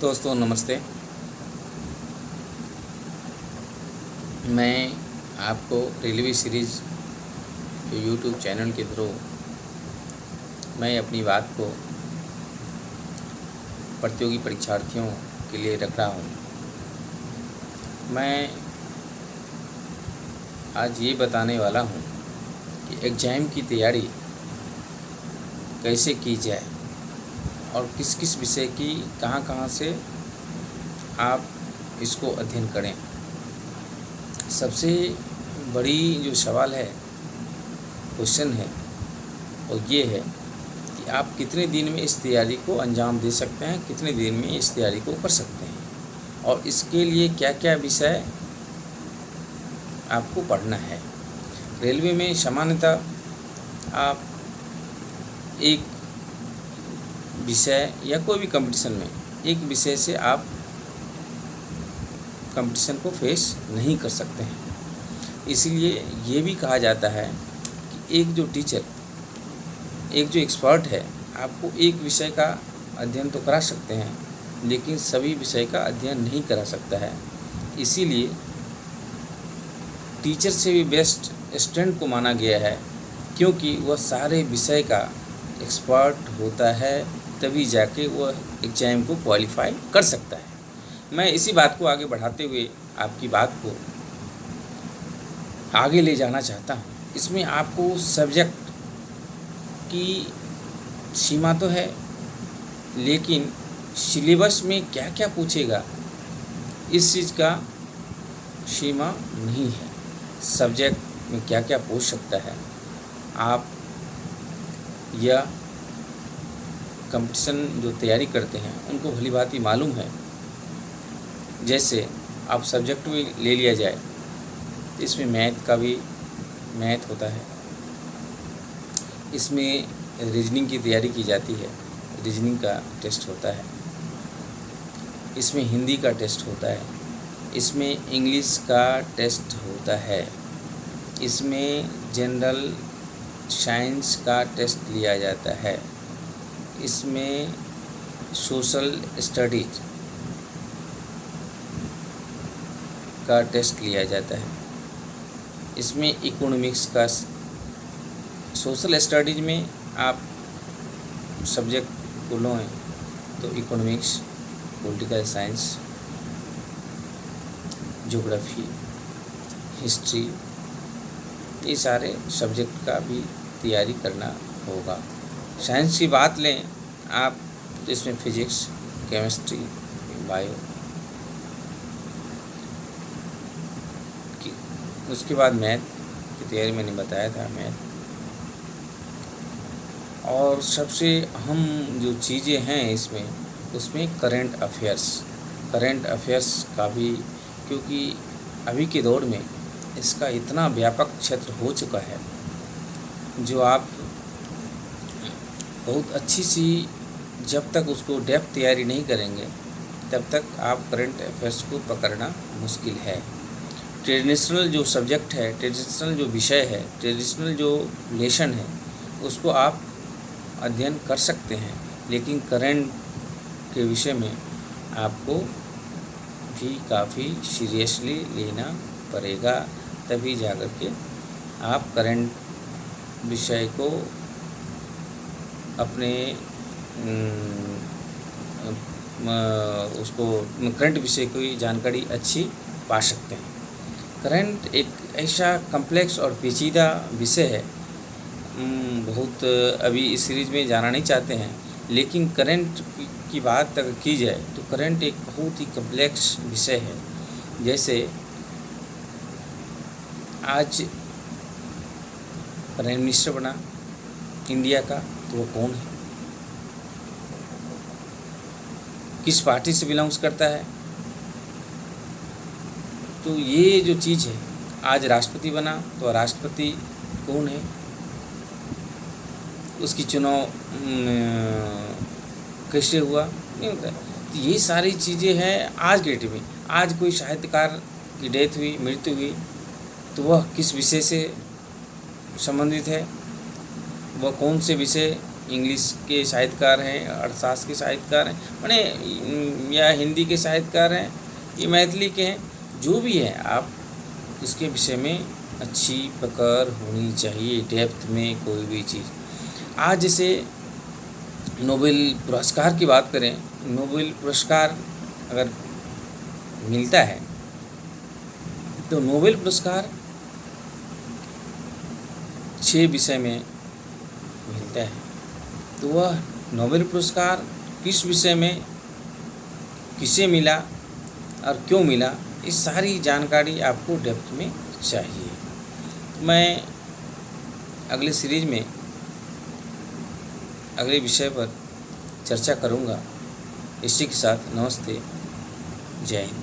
दोस्तों नमस्ते। मैं आपको रेलवे सीरीज़ के यूट्यूब चैनल के थ्रू मैं अपनी बात को प्रतियोगी परीक्षार्थियों के लिए रख रहा हूँ। मैं आज ये बताने वाला हूँ कि एग्ज़ाम की तैयारी कैसे की जाए और किस किस विषय की कहाँ से आप इसको अध्ययन करें। सबसे बड़ी जो सवाल है, क्वेश्चन है, वो ये है कि आप कितने दिन में इस तैयारी को अंजाम दे सकते हैं, कितने दिन में इस तैयारी को कर सकते हैं और इसके लिए क्या क्या विषय आपको पढ़ना है। रेलवे में सामान्यतः आप एक विषय या कोई भी कंपटीशन में एक विषय से आप कंपटीशन को फेस नहीं कर सकते हैं। इसीलिए ये भी कहा जाता है कि एक जो टीचर, एक जो एक्सपर्ट है, आपको एक विषय का अध्ययन तो करा सकते हैं लेकिन सभी विषय का अध्ययन नहीं करा सकता है। इसीलिए टीचर से भी बेस्ट स्टूडेंट को माना गया है, क्योंकि वह सारे विषय का एक्सपर्ट होता है, तभी जाके वह एग्ज़ाम को क्वालिफाई कर सकता है। मैं इसी बात को आगे बढ़ाते हुए आपकी बात को आगे ले जाना चाहता हूँ। इसमें आपको सब्जेक्ट की सीमा तो है, लेकिन सिलेबस में क्या क्या पूछेगा इस चीज़ का सीमा नहीं है। सब्जेक्ट में क्या क्या पूछ सकता है आप, या कंपटीशन जो तैयारी करते हैं उनको भली भांति मालूम है। जैसे आप सब्जेक्ट भी ले लिया जाए, इसमें मैथ का भी मैथ होता है, इसमें रीजनिंग की तैयारी की जाती है, रीजनिंग का टेस्ट होता है, इसमें हिंदी का टेस्ट होता है, इसमें इंग्लिश का टेस्ट होता है, इसमें जनरल साइंस का टेस्ट लिया जाता है, इसमें सोशल स्टडीज का टेस्ट लिया जाता है, इसमें इकोनॉमिक्स का। सोशल स्टडीज में आप सब्जेक्ट को लें तो economics, political science, geography, history, ये सारे सब्जेक्ट का भी तैयारी करना होगा। साइंस की बात लें आप तो इसमें फिजिक्स, केमिस्ट्री, बायो, उसके बाद मैथ की तैयारी मैंने बताया था, मैथ। और सबसे अहम जो चीज़ें हैं इसमें, उसमें करंट अफेयर्स का भी, क्योंकि अभी के दौर में इसका इतना व्यापक क्षेत्र हो चुका है, जो आप बहुत अच्छी सी जब तक उसको डेप्थ तैयारी नहीं करेंगे तब तक आप करंट अफेयर्स को पकड़ना मुश्किल है। ट्रेडिशनल जो सब्जेक्ट है, ट्रेडिशनल जो विषय है, ट्रेडिशनल जो लेसन है, उसको आप अध्ययन कर सकते हैं, लेकिन करंट के विषय में आपको भी काफ़ी सीरियसली लेना पड़ेगा, तभी जाकर के आप करंट विषय को अपने उसको करंट विषय की जानकारी अच्छी पा सकते हैं। करंट एक ऐसा कम्प्लेक्स और पेचीदा विषय है, बहुत अभी इस सीरीज़ में जाना नहीं चाहते हैं, लेकिन करंट की बात अगर की जाए तो करंट एक बहुत ही कम्प्लेक्स विषय है। जैसे आज प्राइम मिनिस्टर बना इंडिया का, तो वो कौन है, किस पार्टी से बिलोंग्स करता है, तो ये जो चीज़ है। आज राष्ट्रपति बना तो राष्ट्रपति कौन है, उसकी चुनाव कैसे हुआ, नहीं होता है। तो ये सारी चीज़ें हैं आज के डेट में। आज कोई साहित्यकार की डेथ हुई, मृत्यु हुई, तो वह किस विषय से संबंधित है, वह कौन से विषय इंग्लिश के साहित्यकार हैं, अर्थशास्त्र के साहित्यकार हैं, माने या हिंदी के साहित्यकार हैं, ये मैथिली के हैं, जो भी है आप इसके विषय में अच्छी पकड़ होनी चाहिए, डेप्थ में कोई भी चीज़। आज जैसे नोबेल पुरस्कार की बात करें, नोबेल पुरस्कार अगर मिलता है तो नोबेल पुरस्कार 6 विषय में मिलता है। तो वह नोबेल पुरस्कार किस विषय में किसे मिला और क्यों मिला, इस सारी जानकारी आपको डेप्थ में चाहिए। मैं अगले सीरीज में अगले विषय पर चर्चा करूंगा। इसी के साथ नमस्ते, जय हिंद।